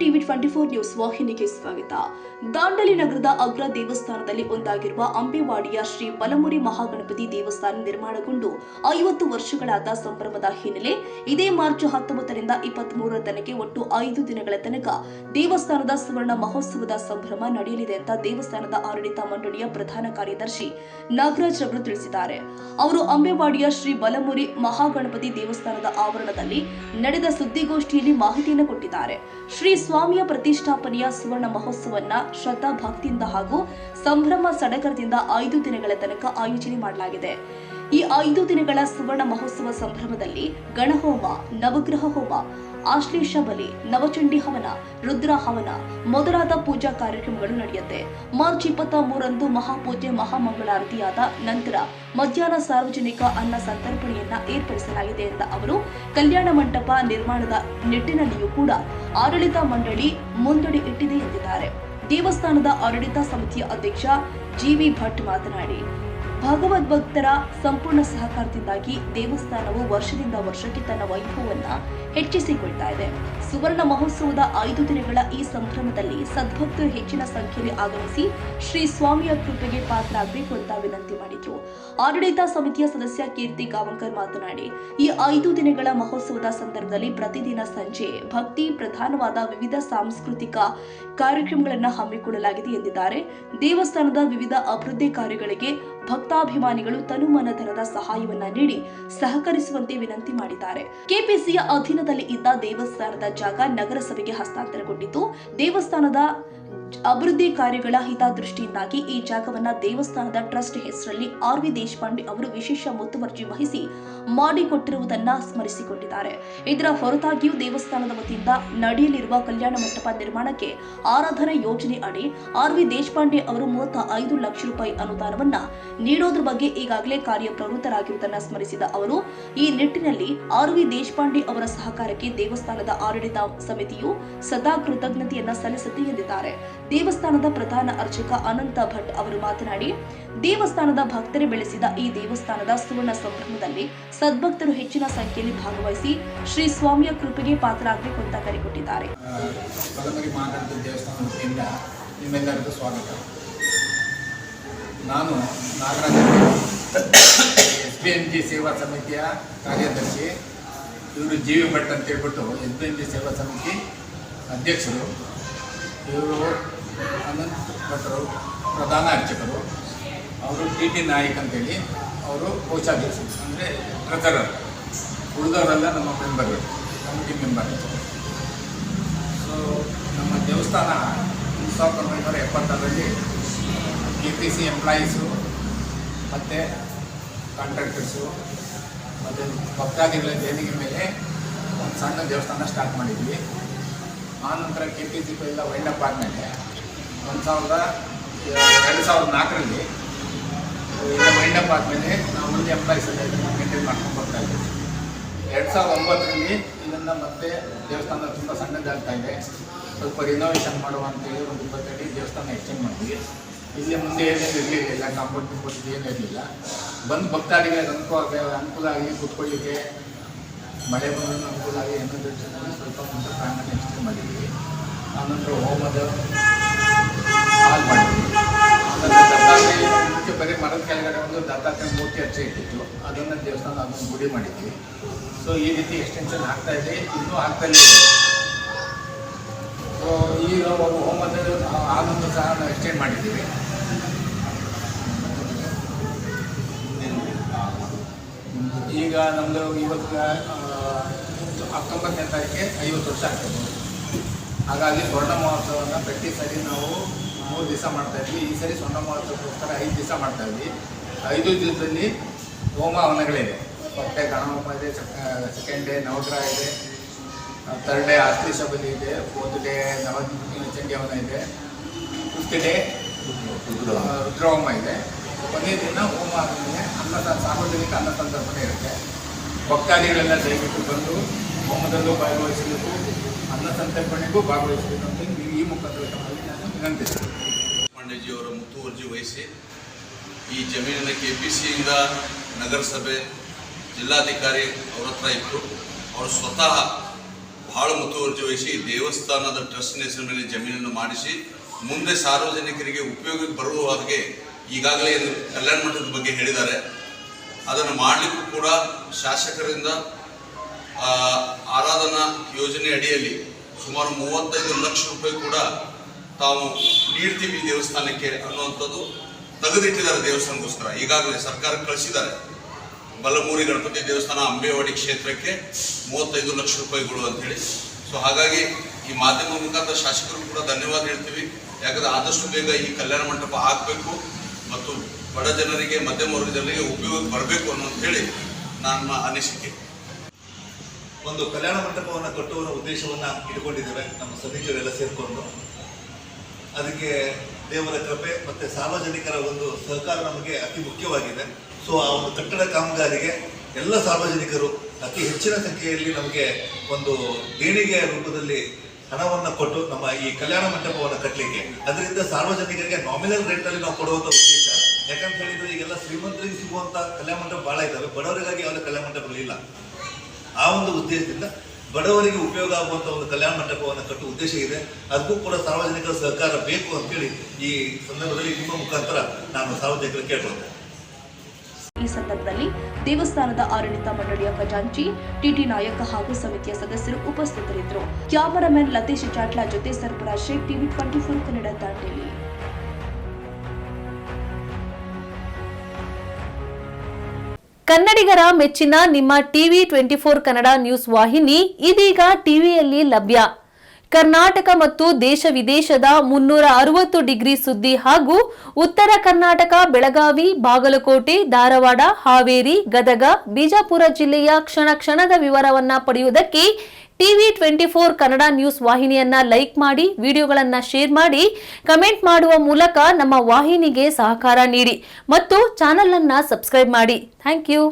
TV 24 news ವಾಹಿನಿಗೆ ಸ್ವಾಗತ. ದಾಂಡೇಲಿ ನಗರದ ಅಗ್ರ ದೇವಸ್ಥಾನದಲ್ಲಿ ಒಂದಾಗಿರುವ ಅಂಬೆವಾಡಿಯ ಶ್ರೀ ಬಲಮುರಿ ಮಹಾಗಣಪತಿ ದೇವಸ್ಥಾನ ನಿರ್ಮಾಣಗೊಂಡು 50 ವರ್ಷಗಳಾದ ಸಂಭ್ರಮದ ಹಿನ್ನೆಲೆ ಇದೇ ಮಾರ್ಚ್ 19 ರಿಂದ 23 ತನಕ ಒಟ್ಟು 5 ದಿನಗಳ ತನಕ ದೇವಸ್ಥಾನದ ಸುವರ್ಣ ಮಹೋತ್ಸವದ ಸಂಭ್ರಮ ನಡೆಯಲಿದೆ ಅಂತ ದೇವಸ್ಥಾನದ ಆಡಳಿತ ಮಂಡಳಿಯ ಪ್ರಧಾನ ಕಾರ್ಯದರ್ಶಿ ನಾಗರಾಜ್ ಅವರು ತಿಳಿಸಿದ್ದಾರೆ. ಅವರು ಅಂಬೆವಾಡಿಯ ಶ್ರೀ ಬಲಮುರಿ ಮಹಾಗಣಪತಿ ದೇವಸ್ಥಾನದ ಆವರಣದಲ್ಲಿ ನಡೆದ ಸುದ್ದಿಗೋಷ್ಠಿಯಲ್ಲಿ ಮಾಹಿತಿಯನ್ನು ಕೊಟ್ಟಿದ್ದಾರೆ. ಶ್ರೀ ಸ್ವಾಮಿಯ ಪ್ರತಿಷ್ಠಾಪನೆಯ ಸುವರ್ಣ ಮಹೋತ್ಸವವನ್ನು ಶ್ರದ್ಧಾ ಭಕ್ತಿಯಿಂದ ಹಾಗೂ ಸಂಭ್ರಮ ಸಡಗರದಿಂದ 5 ದಿನಗಳ ತನಕ ಆಯೋಜನೆ ಮಾಡಲಾಗಿದೆ. ಈ 5 ದಿನಗಳ ಸುವರ್ಣ ಮಹೋತ್ಸವ ಸಂಭ್ರಮದಲ್ಲಿ ಗಣಹೋಮ, ನವಗ್ರಹ ಹೋಮ, ಆಶ್ಲೇಷ ಬಲಿ, ನವಚಂಡಿ ಹವನ, ರುದ್ರ ಹವನ ಮೊದಲಾದ ಪೂಜಾ ಕಾರ್ಯಕ್ರಮಗಳು ನಡೆಯುತ್ತೆ. ಮಾರ್ಚ್ 23ರಂದು ಮಹಾಪೂಜೆ ಮಹಾಮಂಗಳಾರತಿಯಾದ ನಂತರ ಮಧ್ಯಾಹ್ನ ಸಾರ್ವಜನಿಕ ಅನ್ನ ಸಂತರ್ಪಣೆಯನ್ನ ಏರ್ಪಡಿಸಲಾಗಿದೆ ಎಂದ ಅವರು, ಕಲ್ಯಾಣ ಮಂಟಪ ನಿರ್ಮಾಣದ ನಿಟ್ಟಿನಲ್ಲಿಯೂ ಕೂಡ ಆಡಳಿತ ಮಂಡಳಿ ಮುಂದಡಿ ಇಟ್ಟಿದೆ ಎಂದಿದ್ದಾರೆ. ದೇವಸ್ಥಾನದ ಆಡಳಿತ ಸಮಿತಿಯ ಅಧ್ಯಕ್ಷ ಜಿವಿ ಭಟ್ ಮಾತನಾಡಿ, ಭಗವದ್ಭಕ್ತರ ಸಂಪೂರ್ಣ ಸಹಕಾರದಿಂದಾಗಿ ದೇವಸ್ಥಾನವು ವರ್ಷದಿಂದ ವರ್ಷಕ್ಕೆ ತನ್ನ ವೈಭವವನ್ನು ಹೆಚ್ಚಿಸಿಕೊಳ್ತಾ ಇದೆ. ಸುವರ್ಣ ಮಹೋತ್ಸವದ 5 ದಿನಗಳ ಈ ಸಂಭ್ರಮದಲ್ಲಿ ಸದ್ಭಕ್ತರು ಹೆಚ್ಚಿನ ಸಂಖ್ಯೆಯಲ್ಲಿ ಆಗಮಿಸಿ ಶ್ರೀ ಸ್ವಾಮಿಯ ಕೃಪೆಗೆ ಪಾತ್ರರಾಗಬೇಕು ಅಂತ ವಿನಂತಿ ಮಾಡಿದ್ರು. ಆಡಳಿತ ಸಮಿತಿಯ ಸದಸ್ಯ ಕೀರ್ತಿ ಗಾವಂಕರ್ ಮಾತನಾಡಿ, ಈ 5 ದಿನಗಳ ಮಹೋತ್ಸವದ ಸಂದರ್ಭದಲ್ಲಿ ಪ್ರತಿದಿನ ಸಂಜೆ ಭಕ್ತಿ ಪ್ರಧಾನವಾದ ವಿವಿಧ ಸಾಂಸ್ಕೃತಿಕ ಕಾರ್ಯಕ್ರಮಗಳನ್ನು ಹಮ್ಮಿಕೊಳ್ಳಲಾಗಿದೆ ಎಂದಿದ್ದಾರೆ. ದೇವಸ್ಥಾನದ ವಿವಿಧ ಅಭಿವೃದ್ಧಿ ಕಾರ್ಯಗಳಿಗೆ ಭಕ್ತಾಭಿಮಾನಿಗಳು ತನುಮನಧನದ ಸಹಾಯವನ್ನ ನೀಡಿ ಸಹಕರಿಸುವಂತೆ ವಿನಂತಿ ಮಾಡಿದ್ದಾರೆ. ಕೆಪಿಸಿಯ ಅಧೀನದಲ್ಲಿ ಇದ್ದ ದೇವಸ್ಥಾನದ ಜಾಗ ನಗರಸಭೆಗೆ ಹಸ್ತಾಂತರಗೊಂಡಿದ್ದು, ದೇವಸ್ಥಾನದ ಅಭಿವೃದ್ಧಿ ಕಾರ್ಯಗಳ ಹಿತದೃಷ್ಟಿಯಿಂದಾಗಿ ಈ ಜಾಗವನ್ನ ದೇವಸ್ಥಾನದ ಟ್ರಸ್ಟ್ ಹೆಸರಲ್ಲಿ ಆರ್.ವಿ. ದೇಶಪಾಂಡೆ ಅವರು ವಿಶೇಷ ಮುತುವರ್ಜಿ ವಹಿಸಿ ಮಾಡಿಕೊಟ್ಟಿರುವುದನ್ನ ಸ್ಮರಿಸಿಕೊಂಡಿದ್ದಾರೆ. ಇದರ ಹೊರತಾಗಿಯೂ ದೇವಸ್ಥಾನದ ವತಿಯಿಂದ ನಡೆಯಲಿರುವ ಕಲ್ಯಾಣ ಮಂಟಪ ನಿರ್ಮಾಣಕ್ಕೆ ಆರಾಧನಾ ಯೋಜನೆ ಅಡಿ ಆರ್.ವಿ. ದೇಶಪಾಂಡೆ ಅವರು 35 ಲಕ್ಷ ರೂಪಾಯಿ ಅನುದಾನವನ್ನ ನೀಡೋದ್ರ ಬಗ್ಗೆ ಈಗಾಗಲೇ ಕಾರ್ಯಪ್ರವೃತ್ತರಾಗಿರುವುದನ್ನು ಸ್ಮರಿಸಿದ ಅವರು, ಈ ನಿಟ್ಟಿನಲ್ಲಿ ಆರ್.ವಿ. ದೇಶಪಾಂಡೆ ಅವರ ಸಹಕಾರಕ್ಕೆ ದೇವಸ್ಥಾನದ ಆಡಳಿತ ಸಮಿತಿಯು ಸದಾ ಕೃತಜ್ಞತೆಯನ್ನ ಸಲ್ಲಿಸುತ್ತೆ ಎಂದಿದ್ದಾರೆ. ದೇವಸ್ಥಾನದ ಪ್ರಧಾನ ಅರ್ಚಕ ಅನಂತ ಭಟ್ ಅವರು ಮಾತನಾಡಿ, ದೇವಸ್ಥಾನದ ಭಕ್ತರೇ ಬೆಳೆಸಿದ ಈ ದೇವಸ್ಥಾನದ ಸುವರ್ಣ ಸಂಭ್ರಮದಲ್ಲಿ ಸದ್ಭಕ್ತರು ಹೆಚ್ಚಿನ ಸಂಖ್ಯೆಯಲ್ಲಿ ಭಾಗವಹಿಸಿ ಶ್ರೀ ಸ್ವಾಮಿಯ ಕೃಪೆಗೆ ಪಾತ್ರರಾಗಬೇಕು ಅಂತ ಕರೆ ಕೊಟ್ಟಿದ್ದಾರೆ. ಬಲಮುರಿ ಮಹಾಗಣಪತಿ ದೇವಸ್ಥಾನ ವತಿಯಿಂದ ನಿಮ್ಮೆಲ್ಲರಿಗೂ ಸ್ವಾಗತ. ನಾನು ನಾಗರಾಜ್, SBNG ಸೇವಾ ಸಮಿತಿಯ ಕಾರ್ಯದರ್ಶಿ. ಇವರು ಜಿವಿ ಭಟ್ ಅಂತ ಹೇಳ್ಬಿಟ್ಟು SBNG ಸೇವಾ ಸಮಿತಿ ಅಧ್ಯಕ್ಷರು. ಇವರು ಅನಂತ್ ಭಟ್ರು ಪ್ರಧಾನ ಅರ್ಚಕರು. ಅವರು TT ನಾಯಕ್ ಅಂತೇಳಿ ಅವರು ಕೋಶಾಧ್ಯಕ್ಷರು, ಅಂದರೆ ಟ್ರೆಜರರ್. ಉಳಿದವರೆಲ್ಲ ನಮ್ಮ ಮೆಂಬರ್ಗಳು, ಕಮಿಟಿ ಮೆಂಬರ್. ಸೊ ನಮ್ಮ ದೇವಸ್ಥಾನ 1976ರಲ್ಲಿ KPC ಎಂಪ್ಲಾಯೀಸು ಮತ್ತು ಕಾಂಟ್ರಾಕ್ಟರ್ಸು ಮತ್ತು ಭಕ್ತಾದಿಗಳ ದೇಣಿಗೆ ಮೇಲೆ ಒಂದು ಸಣ್ಣ ದೇವಸ್ಥಾನ ಸ್ಟಾರ್ಟ್ ಮಾಡಿದ್ವಿ. ಆನಂತರ KPC ಎಲ್ಲ ವೈಂಡಪ್ ಆದಮೇಲೆ 2004ರಲ್ಲಿ ಎಲ್ಲ ವೈಂಡಪ್ ಆದಮೇಲೆ ನಾವು ಒಂದು ಎಂಪ್ಲಾಯೀಸ್ ಎಲ್ಲ ಇದನ್ನು ಮೇಂಟೈನ್ ಮಾಡ್ಕೊಂಡು ಬರ್ತಾ ಇದ್ದೀವಿ. 2009ರಲ್ಲಿ ಇದನ್ನು ಮತ್ತೆ ದೇವಸ್ಥಾನ ತುಂಬ ಸಣ್ಣದಾಗ್ತಾ ಇದೆ, ಸ್ವಲ್ಪ ರಿನೋವೇಷನ್ ಮಾಡುವ ಅಂತೇಳಿ ಒಂದು 20 ಅಡಿ ದೇವಸ್ಥಾನ ಎಕ್ಸ್ಟೆಂಡ್ ಮಾಡಿದ್ವಿ. ಇಲ್ಲಿ ಮುಂದೆ ಏನೇನು ಇರಲಿಲ್ಲ, ಕಾಂಪೌಂಡ್ ತುಂಬಿದ್ದು ಏನೂ ಇರಲಿಲ್ಲ. ಬಂದು ಭಕ್ತಾದಿಗಳಿಗೆ ಅನುಕೂಲ ಆಗಿ ಕೂತ್ಕೊಳ್ಳಿಕ್ಕೆ, ಮಳೆ ಬಂದರೂ ಅನುಕೂಲ ಆಗಿ ಏನಾದರೂ ಸ್ವಲ್ಪ ಮುಂದೆ ಪ್ರಾಂಗಣ ಎಕ್ಸ್ಟೆಂಡ್ ಮಾಡಿದ್ವಿ. ಆನಂತರ ಹೋಮದ ಹಾಲ್ ಮಾಡಿದ್ವಿ. ಮುಂಚೆ ಬರೀ ಮರದ ಕೆಳಗಡೆ ಒಂದು ದತ್ತಾತ್ರೇಯ ಮೂರ್ತಿ ಅಚ್ಚೆ ಇಟ್ಟಿತ್ತು, ಅದನ್ನು ದೇವಸ್ಥಾನ ಅದನ್ನು ಗುಡಿ ಮಾಡಿದ್ವಿ. ಸೊ ಈ ರೀತಿ ಎಕ್ಸ್ಟೆನ್ಷನ್ ಆಗ್ತಾ ಇದೆ, ಇನ್ನೂ ಆಗ್ತಾನೇ ಇದೆ. ಸೊ ಈಗ ಹೋಮದ ಹಾಲನ್ನು ಸಹ ನಾವು ಎಕ್ಸ್ಟೆಂಡ್ ಮಾಡಿದ್ದೀವಿ. ಈಗ ನಮ್ಮದು ಇವತ್ತು ಅಕ್ಟೋಬರ್ 10 ತಾರೀಕಿಗೆ 50 ವರ್ಷ ಆಗ್ತದೆ. ಹಾಗಾಗಿ ಸ್ವರ್ಣ ಮಹೋತ್ಸವವನ್ನು ಪ್ರತಿ ಸರಿ ನಾವು 3 ದಿವಸ ಮಾಡ್ತಾಯಿದ್ವಿ. ಈ ಸರಿ ಸ್ವರ್ಣ ಮಹೋತ್ಸವಕ್ಕೋಸ್ಕರ 5 ದಿವಸ ಮಾಡ್ತಾಯಿದ್ವಿ. 5 ದಿವಸದಲ್ಲಿ ಹೋಮ ಹವನಗಳಿದೆ. ಫಸ್ಟ್ ಡೇ ಗಣಹೋಮ ಇದೆ, ಸೆಕೆಂಡ್ ಡೇ ನವಗ್ರಹ ಇದೆ, ಥರ್ಡ್ ಡೇ ಆಶ್ಲೇಷ ಬಲಿ ಇದೆ, 4th ಡೇ ನವಚಂಡಿ ಹವನ ಇದೆ, 5th ಡೇ ರುದ್ರಹೋಮ ಇದೆ. ಕೊನೆಯ ದಿನ ಹೋಮ ಆದಮೇಲೆ ಸಾರ್ವಜನಿಕ ಅನ್ನ ಸಂತರ್ಪಣೆ ಇರುತ್ತೆ. ಭಕ್ತಾದಿಗಳೆಲ್ಲ ದಯವಿಟ್ಟು ಬಂದು ಹೋಮದಲ್ಲೂ ಭಾಗವಹಿಸಬೇಕು, ಅನ್ನ ಸಂತರ್ಪಣೆಗೂ ಭಾಗವಹಿಸಬೇಕು ಅಂತ ಈ ಮುಖಾಂತರವಾಗಿ ನಾನು ವಿನಂತಿಸ್ತೇನೆ. ಪಾಂಡೆಜಿಯವರ ಮುತುವರ್ಜಿ ವಹಿಸಿ ಈ ಜಮೀನಿನ KPCಯಿಂದ ನಗರಸಭೆ, ಜಿಲ್ಲಾಧಿಕಾರಿ ಅವ್ರ ಹತ್ರ ಇತ್ತು. ಅವರು ಸ್ವತಃ ಬಹಳ ಮುತುವರ್ಜಿ ವಹಿಸಿ ದೇವಸ್ಥಾನದ ಟ್ರಸ್ಟ್ ಹೆಸರಿನ ಮೇಲೆ ಜಮೀನನ್ನು ಮಾಡಿಸಿ ಮುಂದೆ ಸಾರ್ವಜನಿಕರಿಗೆ ಉಪಯೋಗಕ್ಕೆ ಬರುವ ಹಾಗೆ ಈಗಾಗಲೇ ಕಲ್ಯಾಣ ಮಂಟಪದ ಬಗ್ಗೆ ಹೇಳಿದ್ದಾರೆ. ಅದನ್ನು ಮಾಡಲಿಕ್ಕೂ ಕೂಡ ಶಾಸಕರಿಂದ ಆರಾಧನಾ ಯೋಜನೆ ಅಡಿಯಲ್ಲಿ ಸುಮಾರು 35 ಲಕ್ಷ ರೂಪಾಯಿ ಕೂಡ ತಾವು ನೀಡ್ತೀವಿ ದೇವಸ್ಥಾನಕ್ಕೆ ಅನ್ನುವಂಥದ್ದು ತೆಗೆದಿಟ್ಟಿದ್ದಾರೆ. ದೇವಸ್ಥಾನಕ್ಕೋಸ್ಕರ ಈಗಾಗಲೇ ಸರ್ಕಾರಕ್ಕೆ ಕಳಿಸಿದ್ದಾರೆ. ಬಲಮೂರಿ ಗಣಪತಿ ದೇವಸ್ಥಾನ ಅಂಬೇವಾಡಿ ಕ್ಷೇತ್ರಕ್ಕೆ 35 ಲಕ್ಷ ರೂಪಾಯಿಗಳು ಅಂತೇಳಿ. ಸೊ ಹಾಗಾಗಿ ಈ ಮಾಧ್ಯಮ ಮುಖಾಂತರ ಶಾಸಕರು ಕೂಡ ಧನ್ಯವಾದ ಹೇಳ್ತೀವಿ. ಯಾಕಂದರೆ ಆದಷ್ಟು ಬೇಗ ಈ ಕಲ್ಯಾಣ ಮಂಟಪ ಆಗಬೇಕು ಮತ್ತು ಬಡ ಜನರಿಗೆ ಮಧ್ಯಮ ವರ್ಗದ ಜನರಿಗೆ ಉಪಯೋಗ ಬರಬೇಕು ಅನ್ನೋಂತ ಹೇಳಿ ನನ್ನ ಅನಿಸಿಕೆ. ಒಂದು ಕಲ್ಯಾಣ ಮಂಟಪವನ್ನು ಕಟ್ಟುವ ಉದ್ದೇಶವನ್ನು ಇಟ್ಕೊಂಡಿದ್ದೇವೆ ನಮ್ಮ ಸಮಿತಿಯವರೆಲ್ಲ ಸೇರಿಕೊಂಡು. ಅದಕ್ಕೆ ದೇವರ ಕೃಪೆ ಮತ್ತು ಸಾರ್ವಜನಿಕರ ಒಂದು ಸಹಕಾರ ನಮಗೆ ಅತಿ ಮುಖ್ಯವಾಗಿದೆ. ಸೊ ಆ ಒಂದು ಕಟ್ಟಡ ಕಾಮಗಾರಿಗೆ ಎಲ್ಲ ಸಾರ್ವಜನಿಕರು ಅತಿ ಹೆಚ್ಚಿನ ಸಂಖ್ಯೆಯಲ್ಲಿ ನಮಗೆ ಒಂದು ದೇಣಿಗೆಯ ರೂಪದಲ್ಲಿ ಹಣವನ್ನು ಕೊಟ್ಟು ನಮ್ಮ ಈ ಕಲ್ಯಾಣ ಮಂಟಪವನ್ನು ಕಟ್ಟಲಿಕ್ಕೆ, ಅದರಿಂದ ಸಾರ್ವಜನಿಕರಿಗೆ ನಾಮಿನಲ್ ರೇಟ್ನಲ್ಲಿ ನಾವು ಕೊಡುವಂಥ ಉದ್ದೇಶ. ಯಾಕಂತ ಹೇಳಿದರೆ ಈಗೆಲ್ಲ ಶ್ರೀಮಂತರಿಗೆ ಸಿಗುವಂಥ ಕಲ್ಯಾಣ ಮಂಟಪ ಭಾಳ ಇದ್ದಾವೆ, ಬಡವರಿಗಾಗಿ ಯಾವುದೇ ಕಲ್ಯಾಣ ಮಂಟಪಗಳಿಲ್ಲ. ಆ ಒಂದು ಉದ್ದೇಶದಿಂದ ಬಡವರಿಗೆ ಉಪಯೋಗ ಆಗುವಂಥ ಒಂದು ಕಲ್ಯಾಣ ಮಂಟಪವನ್ನು ಕಟ್ಟುವ ಉದ್ದೇಶ ಇದೆ. ಅದಕ್ಕೂ ಕೂಡ ಸಾರ್ವಜನಿಕರ ಸಹಕಾರ ಬೇಕು ಅಂತೇಳಿ ಈ ಸಂದರ್ಭದಲ್ಲಿ ನಿಮ್ಮ ಮುಖಾಂತರ ನಾನು ಸಾರ್ವಜನಿಕರಿಗೆ ಕೇಳ್ಕೊಳ್ತೇನೆ. ಈ ಸಂದರ್ಭದಲ್ಲಿ ದೇವಸ್ಥಾನದ ಆಡಳಿತ ಮಂಡಳಿಯ ಖಜಾಂಚಿ ಟಿಟಿ ನಾಯಕ ಹಾಗೂ ಸಮಿತಿಯ ಸದಸ್ಯರು ಉಪಸ್ಥಿತರಿದ್ದರು. ಕ್ಯಾಮರಾಮನ್ ಲತೀಶ್ ಜಾಟ್ಲಾ ಜೊತೆ ಸರ್ಫರಾಜ್ ಶೇಖ್, ಟಿವಿ 24 ಕನ್ನಡ, ದಾಂಡೇಲಿ. ಕನ್ನಡಿಗರ ಮೆಚ್ಚಿನ ನಿಮ್ಮ ಟಿವಿ 24 ಕನ್ನಡ ನ್ಯೂಸ್ ವಾಹಿನಿ ಇದೀಗ ಟಿವಿಯಲ್ಲಿ ಲಭ್ಯ. ಕರ್ನಾಟಕ ಮತ್ತು ದೇಶ ವಿದೇಶದ 360 ಡಿಗ್ರಿ ಸುದ್ದಿ ಹಾಗೂ ಉತ್ತರ ಕರ್ನಾಟಕ, ಬೆಳಗಾವಿ, ಬಾಗಲಕೋಟೆ, ಧಾರವಾಡ, ಹಾವೇರಿ, ಗದಗ, ಬಿಜಾಪುರ ಜಿಲ್ಲೆಯ ಕ್ಷಣ ಕ್ಷಣದ ವಿವರವನ್ನ ಪಡೆಯುವುದಕ್ಕೆ ಟಿವಿ 24 ಕನ್ನಡ ನ್ಯೂಸ್ ವಾಹಿನಿಯನ್ನ ಲೈಕ್ ಮಾಡಿ, ವಿಡಿಯೋಗಳನ್ನ ಶೇರ್ ಮಾಡಿ, ಕಮೆಂಟ್ ಮಾಡುವ ಮೂಲಕ ನಮ್ಮ ವಾಹಿನಿಗೆ ಸಹಕಾರ ನೀಡಿ ಮತ್ತು ಚಾನೆಲ್ ಅನ್ನ ಸಬ್ಸ್ಕ್ರೈಬ್ ಮಾಡಿ. Thank you.